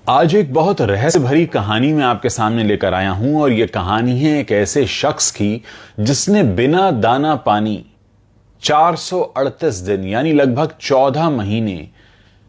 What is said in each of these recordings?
आज एक बहुत रहस्य भरी कहानी मैं आपके सामने लेकर आया हूं और यह कहानी है एक ऐसे शख्स की जिसने बिना दाना पानी 438 दिन यानी लगभग 14 महीने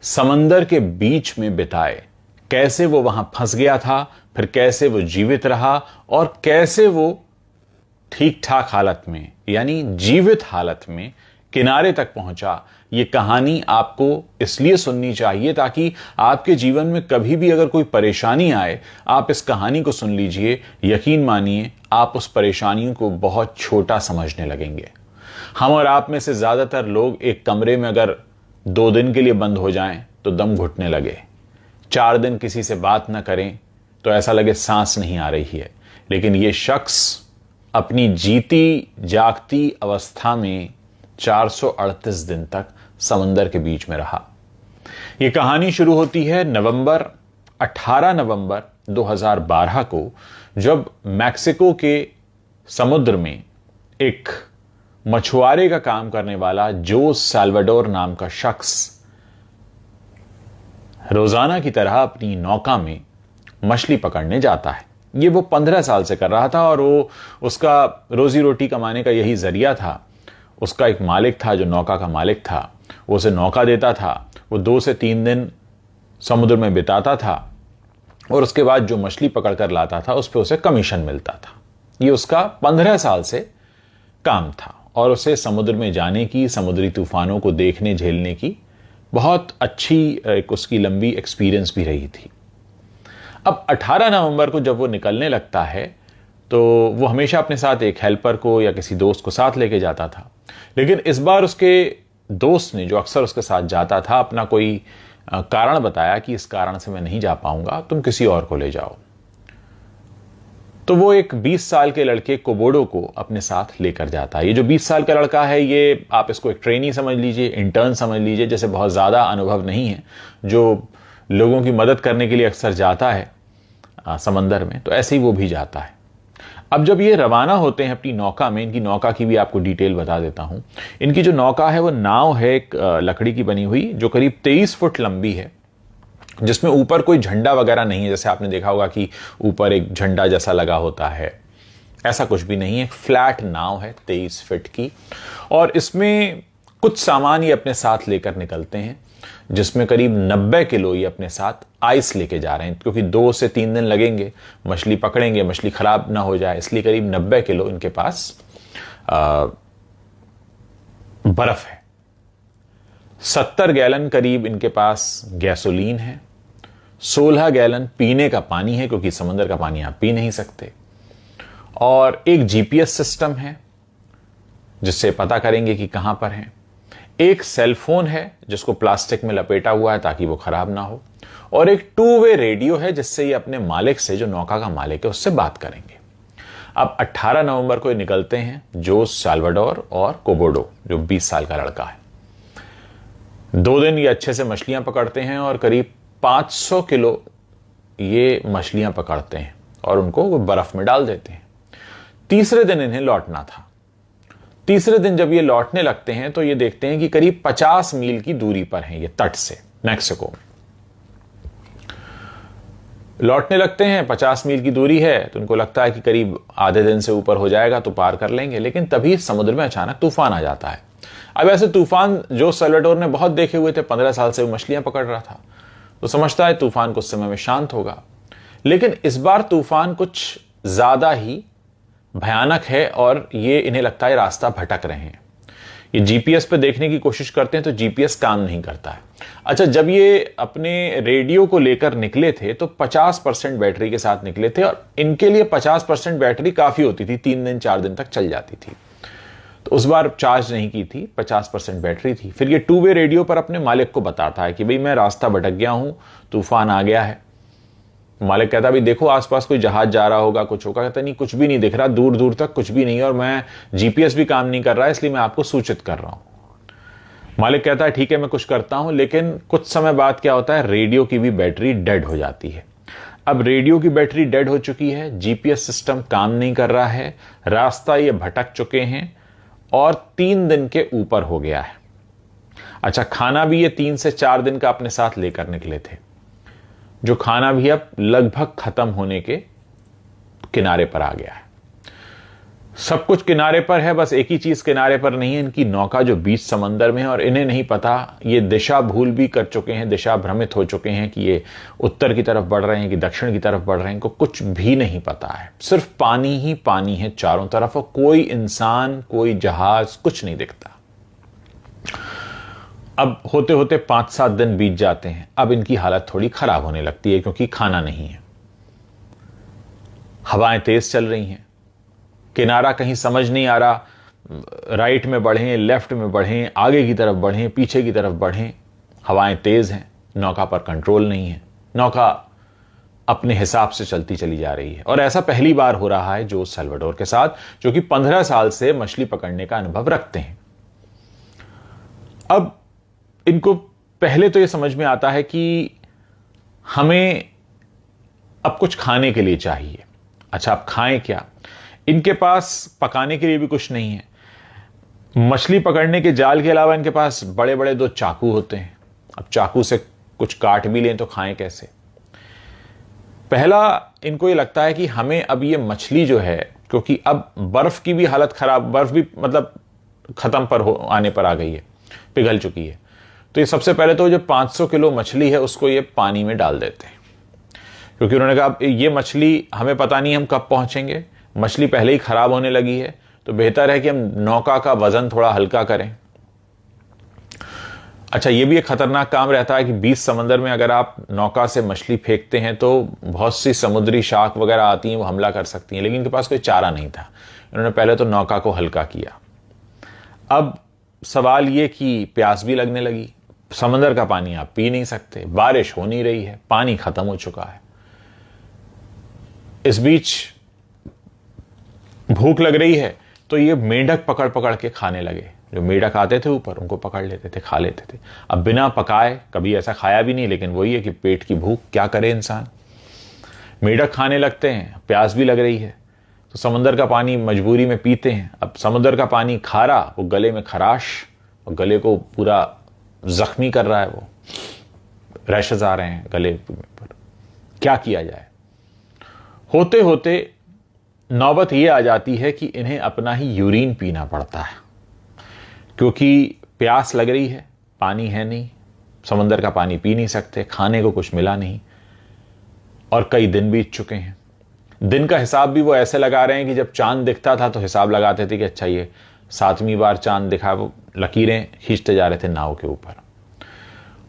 समंदर के बीच में बिताए। कैसे वो वहां फंस गया था, फिर कैसे वो जीवित रहा और कैसे वो ठीक ठाक हालत में यानी जीवित हालत में किनारे तक पहुंचा। यह कहानी आपको इसलिए सुननी चाहिए ताकि आपके जीवन में कभी भी अगर कोई परेशानी आए, आप इस कहानी को सुन लीजिए। यकीन मानिए आप उस परेशानियों को बहुत छोटा समझने लगेंगे। हम और आप में से ज्यादातर लोग एक कमरे में अगर 2 दिन के लिए बंद हो जाएं तो दम घुटने लगे। 4 दिन किसी से बात ना करें तो ऐसा लगे सांस नहीं आ रही है। लेकिन यह शख्स अपनी जीती जागती अवस्था में 438 दिन तक समंदर के बीच में रहा। यह कहानी शुरू होती है 18 नवंबर 2012 को, जब मैक्सिको के समुद्र में एक मछुआरे का काम करने वाला जोस साल्वाडोर नाम का शख्स रोजाना की तरह अपनी नौका में मछली पकड़ने जाता है। ये वो 15 साल से कर रहा था और वो उसका रोजी रोटी कमाने का यही जरिया था। उसका एक मालिक था जो नौका का मालिक था, वो उसे नौका देता था। वो 2 से 3 दिन समुद्र में बिताता था और उसके बाद जो मछली पकड़ कर लाता था उस पर उसे कमीशन मिलता था। ये उसका 15 साल से काम था और उसे समुद्र में जाने की, समुद्री तूफानों को देखने झेलने की बहुत अच्छी एक उसकी लंबी एक्सपीरियंस भी रही थी। अब 18 नवंबर को जब वो निकलने लगता है तो वो हमेशा अपने साथ एक हेल्पर को या किसी दोस्त को साथ लेके जाता था। लेकिन इस बार उसके दोस्त ने, जो अक्सर उसके साथ जाता था, अपना कोई कारण बताया कि इस कारण से मैं नहीं जा पाऊंगा, तुम किसी और को ले जाओ। तो वो एक 20 साल के लड़के कोबोडो को अपने साथ लेकर जाता है। ये जो 20 साल का लड़का है, ये आप इसको एक ट्रेनी समझ लीजिए, इंटर्न समझ लीजिए, जैसे बहुत ज्यादा अनुभव नहीं है, जो लोगों की मदद करने के लिए अक्सर जाता है समंदर में, तो ऐसे ही वो भी जाता है। अब जब ये रवाना होते हैं अपनी नौका में, इनकी नौका की भी आपको डिटेल बता देता हूं। इनकी जो नौका है वो नाव है एक लकड़ी की बनी हुई, जो करीब 23 फुट लंबी है, जिसमें ऊपर कोई झंडा वगैरह नहीं है। जैसे आपने देखा होगा कि ऊपर एक झंडा जैसा लगा होता है, ऐसा कुछ भी नहीं है। एक फ्लैट नाव है 23 फीट की, और इसमें कुछ सामान ये अपने साथ लेकर निकलते हैं, जिसमें करीब 90 किलो ये अपने साथ आइस लेके जा रहे हैं, क्योंकि 2 से 3 दिन लगेंगे, मछली पकड़ेंगे, मछली खराब ना हो जाए, इसलिए करीब 90 किलो इनके पास बर्फ है। 70 गैलन करीब इनके पास गैसोलीन है। 16 गैलन पीने का पानी है, क्योंकि समंदर का पानी आप पी नहीं सकते। और एक जीपीएस सिस्टम है जिससे पता करेंगे कि कहां पर हैं। एक सेलफोन है जिसको प्लास्टिक में लपेटा हुआ है ताकि वो खराब ना हो, और एक 2 वे रेडियो है जिससे ये अपने मालिक से, जो नौका का मालिक है, उससे बात करेंगे। अब 18 नवंबर को ये निकलते हैं, जोस साल्वाडोर और कोबोडो, जो 20 साल का लड़का है। 2 दिन ये अच्छे से मछलियां पकड़ते हैं और करीब 500 किलो ये मछलियां पकड़ते हैं और उनको वो बर्फ में डाल देते हैं। तीसरे दिन इन्हें लौटना था। तीसरे दिन जब ये लौटने लगते हैं तो ये देखते हैं कि करीब 50 मील की दूरी पर हैं ये तट से, मैक्सिको। लौटने लगते हैं, 50 मील की दूरी है, तो उनको लगता है कि करीब आधे दिन से ऊपर हो जाएगा तो पार कर लेंगे। लेकिन तभी समुद्र में अचानक तूफान आ जाता है। अब ऐसे तूफान जो साल्वाडोर ने बहुत देखे हुए थे, 15 साल से वो मछलियां पकड़ रहा था, तो समझता है तूफान कुछ समय में शांत होगा। लेकिन इस बार तूफान कुछ ज्यादा ही भयानक है और ये इन्हें लगता है रास्ता भटक रहे हैं। ये जीपीएस पे देखने की कोशिश करते हैं तो जीपीएस काम नहीं करता है। अच्छा, जब ये अपने रेडियो को लेकर निकले थे तो 50% बैटरी के साथ निकले थे, और इनके लिए 50% बैटरी काफी होती थी, 3 दिन 4 दिन तक चल जाती थी। तो उस बार चार्ज नहीं की थी, 50% बैटरी थी। फिर ये 2 वे रेडियो पर अपने मालिक को बताता है कि भाई मैं रास्ता भटक गया हूं, तूफान आ गया है। मालिक कहता भाई देखो आसपास कोई जहाज जा रहा होगा, कुछ होगा। कहता नहीं, कुछ भी नहीं दिख रहा, दूर दूर तक कुछ भी नहीं है, और मैं जीपीएस भी काम नहीं कर रहा है, इसलिए मैं आपको सूचित कर रहा हूं। मालिक कहता है ठीक है, मैं कुछ करता हूं। लेकिन कुछ समय बाद क्या होता है, रेडियो की भी बैटरी डेड हो जाती है। अब रेडियो की बैटरी डेड हो चुकी है, जीपीएस सिस्टम काम नहीं कर रहा है, रास्ता ये भटक चुके हैं और 3 दिन के ऊपर हो गया है। अच्छा, खाना भी ये 3 से 4 दिन का अपने साथ लेकर निकले थे। जो खाना भी अब लगभग खत्म होने के किनारे पर आ गया है। सब कुछ किनारे पर है, बस एक ही चीज किनारे पर नहीं है, इनकी नौका जो बीच समंदर में है, और इन्हें नहीं पता, ये दिशा भूल भी कर चुके हैं, दिशा भ्रमित हो चुके हैं कि ये उत्तर की तरफ बढ़ रहे हैं कि दक्षिण की तरफ बढ़ रहे हैं, इनको कुछ भी नहीं पता है। सिर्फ पानी ही पानी है चारों तरफ, और कोई इंसान, कोई जहाज, कुछ नहीं दिखता। अब होते होते 5-7 दिन बीत जाते हैं। अब इनकी हालत थोड़ी खराब होने लगती है, क्योंकि खाना नहीं है, हवाएं तेज चल रही हैं, किनारा कहीं समझ नहीं आ रहा, राइट में बढ़ें, लेफ्ट में बढ़ें, आगे की तरफ बढ़ें, पीछे की तरफ बढ़ें, हवाएं तेज हैं, नौका पर कंट्रोल नहीं है, नौका अपने हिसाब से चलती चली जा रही है। और ऐसा पहली बार हो रहा है जोस सल्वाडोर के साथ, जो कि 15 साल से मछली पकड़ने का अनुभव रखते हैं। अब इनको पहले तो यह समझ में आता है कि हमें अब कुछ खाने के लिए चाहिए। अच्छा, अब खाएं क्या? इनके पास पकाने के लिए भी कुछ नहीं है। मछली पकड़ने के जाल के अलावा इनके पास बड़े बड़े 2 चाकू होते हैं। अब चाकू से कुछ काट भी लें तो खाएं कैसे? पहला, इनको ये लगता है कि हमें अब ये मछली जो है, क्योंकि अब बर्फ की भी हालत खराब, बर्फ भी मतलब खत्म पर आने पर आ गई है, पिघल चुकी है, तो ये सबसे पहले तो जो 500 किलो मछली है उसको ये पानी में डाल देते हैं, क्योंकि उन्होंने कहा ये मछली हमें पता नहीं हम कब पहुंचेंगे, मछली पहले ही खराब होने लगी है, तो बेहतर है कि हम नौका का वजन थोड़ा हल्का करें। अच्छा, ये भी एक खतरनाक काम रहता है कि बीच समंदर में अगर आप नौका से मछली फेंकते हैं तो बहुत सी समुद्री शार्क वगैरह आती हैं, वो हमला कर सकती हैं, लेकिन इनके पास कोई चारा नहीं था। इन्होंने पहले तो नौका को हल्का किया। अब सवाल ये कि प्यास भी लगने लगी, समंदर का पानी आप पी नहीं सकते, बारिश हो नहीं रही है, पानी खत्म हो चुका है। इस बीच भूख लग रही है, तो ये मेंढक पकड़ पकड़ के खाने लगे। जो मेंढक आते थे ऊपर, उनको पकड़ लेते थे, खा लेते थे। अब बिना पकाए, कभी ऐसा खाया भी नहीं, लेकिन वही है कि पेट की भूख, क्या करे इंसान, मेंढक खाने लगते हैं, प्यास भी लग रही है, तो समंदर का पानी मजबूरी में पीते हैं। अब समुद्र का पानी खारा, वो गले में खराश, और गले को पूरा जख्मी कर रहा है, वो रैशेस आ रहे हैं गले पर। क्या किया जाए? होते होते नौबत ये आ जाती है कि इन्हें अपना ही यूरिन पीना पड़ता है, क्योंकि प्यास लग रही है, पानी है नहीं, समंदर का पानी पी नहीं सकते, खाने को कुछ मिला नहीं, और कई दिन बीत चुके हैं। दिन का हिसाब भी वो ऐसे लगा रहे हैं कि जब चांद दिखता था तो हिसाब लगाते थे कि अच्छा ये 7वीं बार चांद दिखा, वो लकीरें खींचते जा रहे थे नाव के ऊपर।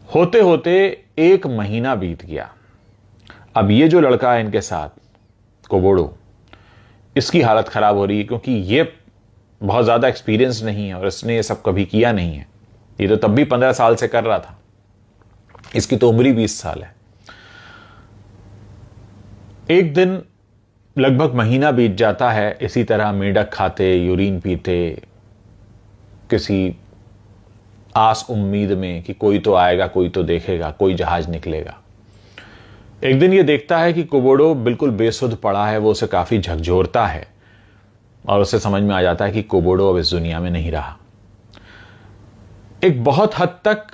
होते होते 1 महीना बीत गया। अब ये जो लड़का है इनके साथ, कोबोडो, इसकी हालत खराब हो रही है, क्योंकि ये बहुत ज्यादा एक्सपीरियंस नहीं है और इसने ये सब कभी किया नहीं है। ये तो तब भी 15 साल से कर रहा था, इसकी तो उम्र ही 20 साल है। एक दिन लगभग महीना बीत जाता है इसी तरह मेंढक खाते, यूरिन पीते, किसी आस उम्मीद में कि कोई तो आएगा, कोई तो देखेगा, कोई जहाज निकलेगा। एक दिन ये देखता है कि कोबोडो बिल्कुल बेसुध पड़ा है, वो उसे काफी झकझोरता है, और उसे समझ में आ जाता है कि कोबोडो अब इस दुनिया में नहीं रहा। एक बहुत हद तक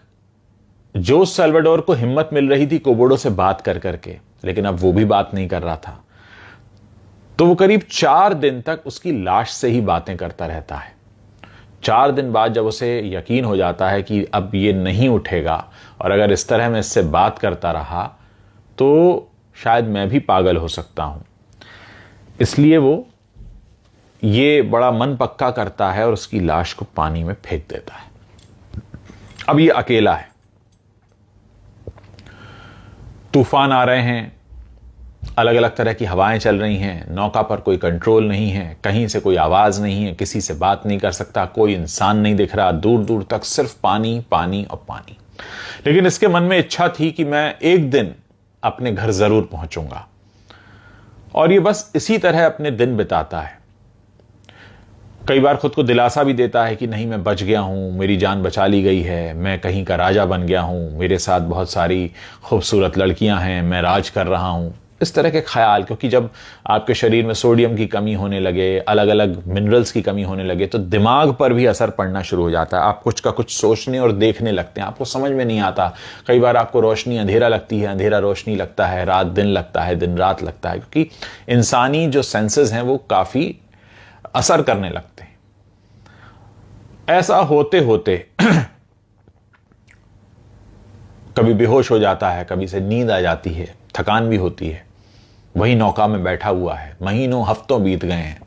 जोस सल्वाडोर को हिम्मत मिल रही थी कोबोडो से बात कर करके, लेकिन अब वो भी बात नहीं कर रहा था। तो वो करीब 4 दिन तक उसकी लाश से ही बातें करता रहता है। 4 दिन बाद जब उसे यकीन हो जाता है कि अब ये नहीं उठेगा, और अगर इस तरह मैं इससे बात करता रहा तो शायद मैं भी पागल हो सकता हूं, इसलिए वो ये बड़ा मन पक्का करता है और उसकी लाश को पानी में फेंक देता है। अब ये अकेला है, तूफान आ रहे हैं, अलग अलग तरह की हवाएं चल रही हैं, नौका पर कोई कंट्रोल नहीं है, कहीं से कोई आवाज नहीं है, किसी से बात नहीं कर सकता, कोई इंसान नहीं दिख रहा, दूर दूर तक सिर्फ पानी, पानी और पानी। लेकिन इसके मन में इच्छा थी कि मैं एक दिन अपने घर जरूर पहुंचूंगा, और ये बस इसी तरह अपने दिन बिताता है। कई बार खुद को दिलासा भी देता है कि नहीं, मैं बच गया हूं, मेरी जान बचा ली गई है, मैं कहीं का राजा बन गया हूं, मेरे साथ बहुत सारी खूबसूरत लड़कियां हैं, मैं राज कर रहा हूं। इस तरह के ख्याल, क्योंकि जब आपके शरीर में सोडियम की कमी होने लगे, अलग अलग मिनरल्स की कमी होने लगे, तो दिमाग पर भी असर पड़ना शुरू हो जाता है। आप कुछ का कुछ सोचने और देखने लगते हैं, आपको समझ में नहीं आता। कई बार आपको रोशनी अंधेरा लगती है, अंधेरा रोशनी लगता है, रात दिन लगता है, दिन रात लगता है, क्योंकि इंसानी जो सेंसेस हैं वो काफी असर करने लगते हैं। ऐसा होते होते कभी बेहोश हो जाता है, कभी से नींद आ जाती है, थकान भी होती है, वही नौका में बैठा हुआ है, महीनों हफ्तों बीत गए हैं।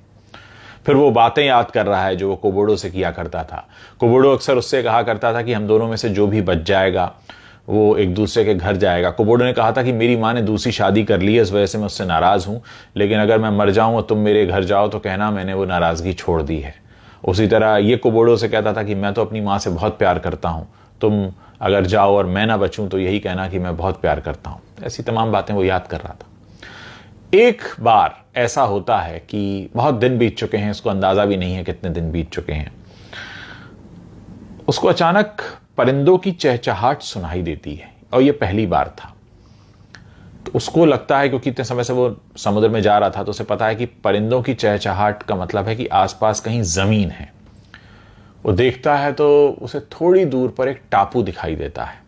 फिर वो बातें याद कर रहा है जो वो कोबोडो से किया करता था। कोबोडो अक्सर उससे कहा करता था कि हम दोनों में से जो भी बच जाएगा वो एक दूसरे के घर जाएगा। कोबोडो ने कहा था कि मेरी माँ ने दूसरी शादी कर ली है, इस वजह से मैं उससे नाराज हूं, लेकिन अगर मैं मर जाऊं और तुम मेरे घर जाओ तो कहना मैंने वो नाराजगी छोड़ दी है। उसी तरह ये कोबोडो से कहता था कि मैं तो अपनी माँ से बहुत प्यार करता हूं, तुम अगर जाओ और मैं ना बचूं तो यही कहना कि मैं बहुत प्यार करता हूं। ऐसी तमाम बातें वो याद कर रहा था। एक बार ऐसा होता है कि बहुत दिन बीत चुके हैं, इसको अंदाजा भी नहीं है कितने दिन बीत चुके हैं, उसको अचानक परिंदों की चहचहाहट सुनाई देती है, और यह पहली बार था। तो उसको लगता है, क्योंकि इतने समय से वो समुद्र में जा रहा था, तो उसे पता है कि परिंदों की चहचहाहट का मतलब है कि आसपास कहीं जमीन है। वो देखता है तो उसे थोड़ी दूर पर एक टापू दिखाई देता है।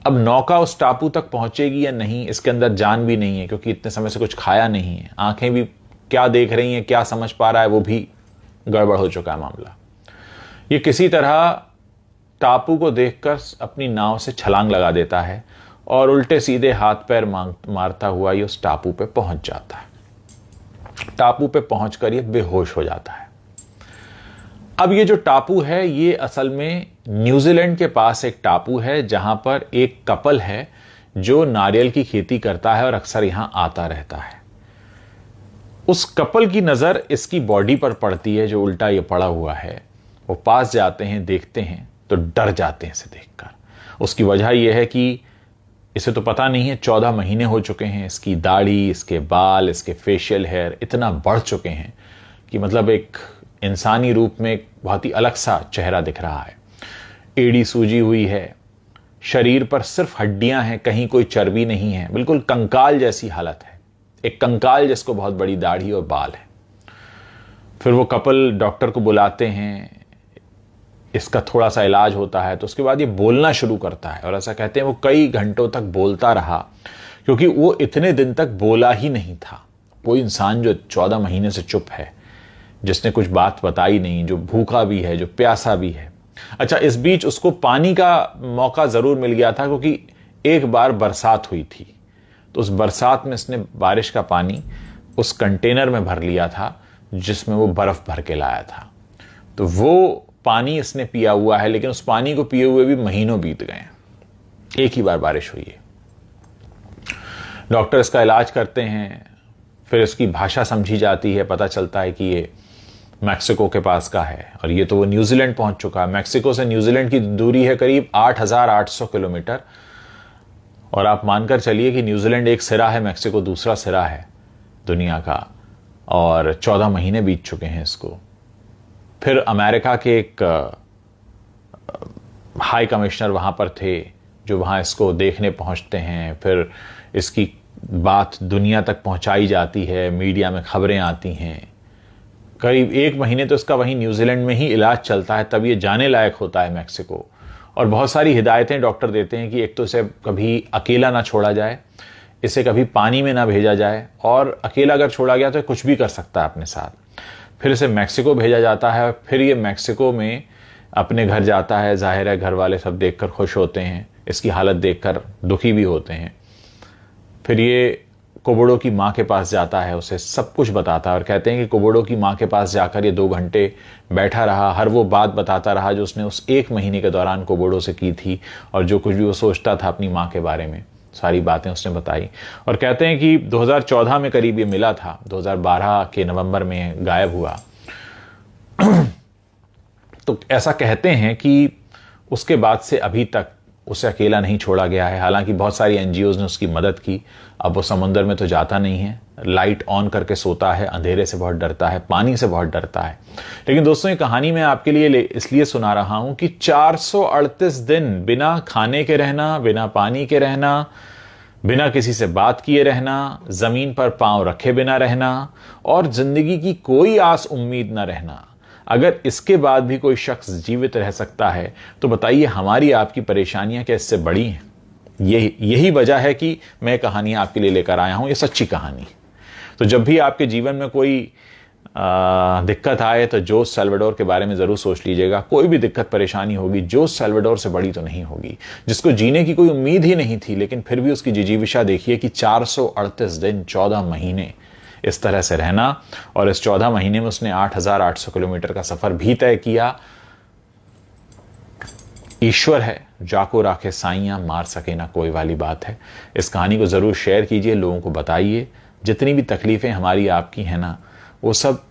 अब नौका उस टापू तक पहुंचेगी या नहीं, इसके अंदर जान भी नहीं है, क्योंकि इतने समय से कुछ खाया नहीं है। आंखें भी क्या देख रही हैं, क्या समझ पा रहा है, वो भी गड़बड़ हो चुका है मामला। ये किसी तरह टापू को देखकर अपनी नाव से छलांग लगा देता है और उल्टे सीधे हाथ पैर मारता हुआ ये उस टापू पे पहुंच जाता है। टापू पे पहुंचकर ये बेहोश हो जाता है। अब ये जो टापू है ये असल में न्यूजीलैंड के पास एक टापू है, जहां पर एक कपल है जो नारियल की खेती करता है और अक्सर यहां आता रहता है। उस कपल की नजर इसकी बॉडी पर पड़ती है, जो उल्टा ये पड़ा हुआ है। वो पास जाते हैं, देखते हैं तो डर जाते हैं इसे देखकर। उसकी वजह यह है कि इसे तो पता नहीं है 14 महीने हो चुके हैं, इसकी दाढ़ी, इसके बाल, इसके फेशियल हेयर इतना बढ़ चुके हैं कि मतलब एक इंसानी रूप में एक बहुत ही अलग सा चेहरा दिख रहा है। एड़ी सूजी हुई है, शरीर पर सिर्फ हड्डियां हैं, कहीं कोई चर्बी नहीं है, बिल्कुल कंकाल जैसी हालत है, एक कंकाल जिसको बहुत बड़ी दाढ़ी और बाल है। फिर वो कपल डॉक्टर को बुलाते हैं, इसका थोड़ा सा इलाज होता है, तो उसके बाद ये बोलना शुरू करता है। और ऐसा कहते हैं वो कई घंटों तक बोलता रहा, क्योंकि वो इतने दिन तक बोला ही नहीं था। कोई इंसान जो 14 महीने से चुप है, जिसने कुछ बात बताई नहीं, जो भूखा भी है, जो प्यासा भी है। अच्छा, इस बीच उसको पानी का मौका जरूर मिल गया था, क्योंकि एक बार बरसात हुई थी, तो उस बरसात में इसने बारिश का पानी उस कंटेनर में भर लिया था जिसमें वो बर्फ भर के लाया था। तो वो पानी इसने पिया हुआ है, लेकिन उस पानी को पिए हुए भी महीनों बीत गए हैं। एक ही बार बारिश हुई है। डॉक्टर इसका इलाज करते हैं, फिर इसकी भाषा समझी जाती है, पता चलता है कि ये मैक्सिको के पास का है, और ये तो वो न्यूजीलैंड पहुंच चुका है। मैक्सिको से न्यूजीलैंड की दूरी है करीब 8,800 किलोमीटर, और आप मानकर चलिए कि न्यूजीलैंड एक सिरा है, मैक्सिको दूसरा सिरा है दुनिया का, और 14 महीने बीत चुके हैं इसको। फिर अमेरिका के एक हाई कमिश्नर वहां पर थे, जो वहां इसको देखने पहुंचते हैं। फिर इसकी बात दुनिया तक पहुंचाई जाती है, मीडिया में खबरें आती हैं। करीब 1 महीने तो इसका वहीं न्यूजीलैंड में ही इलाज चलता है, तब ये जाने लायक होता है मैक्सिको। और बहुत सारी हिदायतें डॉक्टर देते हैं कि एक तो इसे कभी अकेला ना छोड़ा जाए, इसे कभी पानी में ना भेजा जाए, और अकेला अगर छोड़ा गया तो कुछ भी कर सकता है अपने साथ। फिर इसे मैक्सिको भेजा जाता है, फिर ये मैक्सिको में अपने घर जाता है। जाहिर है घर वाले सब देखकर खुश होते हैं, इसकी हालत देखकर दुखी भी होते हैं। फिर ये कोबोडो की माँ के पास जाता है, उसे सब कुछ बताता है, और कहते हैं कि कोबोडो की माँ के पास जाकर ये 2 घंटे बैठा रहा, हर वो बात बताता रहा जो उसने उस 1 महीने के दौरान कोबोडो से की थी, और जो कुछ भी वो सोचता था अपनी माँ के बारे में, सारी बातें उसने बताई। और कहते हैं कि 2014 में करीब ये मिला था, 2012 के नवंबर में गायब हुआ। तो ऐसा कहते हैं कि उसके बाद से अभी तक उसे अकेला नहीं छोड़ा गया है। हालांकि बहुत सारी एनजीओज ने उसकी मदद की। अब वो समुद्र में तो जाता नहीं है, लाइट ऑन करके सोता है, अंधेरे से बहुत डरता है, पानी से बहुत डरता है। लेकिन दोस्तों, ये कहानी मैं आपके लिए इसलिए सुना रहा हूं कि 438 दिन बिना खाने के रहना, बिना पानी के रहना, बिना किसी से बात किए रहना, जमीन पर पांव रखे बिना रहना और जिंदगी की कोई आस उम्मीद न रहना। अगर इसके बाद भी कोई शख्स जीवित रह सकता है तो बताइए हमारी आपकी परेशानियां क्या इससे बड़ी हैं? यही वजह है कि मैं कहानियां आपके लिए लेकर आया हूं, ये सच्ची कहानी। तो जब भी आपके जीवन में कोई दिक्कत आए तो जोस सल्वाडोर के बारे में जरूर सोच लीजिएगा। कोई भी दिक्कत परेशानी होगी, जोस सल्वाडोर से बड़ी तो नहीं होगी। जिसको जीने की कोई उम्मीद ही नहीं थी, लेकिन फिर भी उसकी जिजीविशा देखिए कि 438 दिन 14 महीने इस तरह से रहना, और इस 14 महीने में उसने 8,800 किलोमीटर का सफर भी तय किया। ईश्वर है जाको राखे साइयां, मार सके ना कोई वाली बात है। इस कहानी को जरूर शेयर कीजिए, लोगों को बताइए। जितनी भी तकलीफें हमारी आपकी हैं ना, वो सब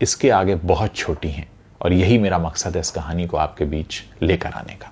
इसके आगे बहुत छोटी हैं, और यही मेरा मकसद है इस कहानी को आपके बीच लेकर आने का।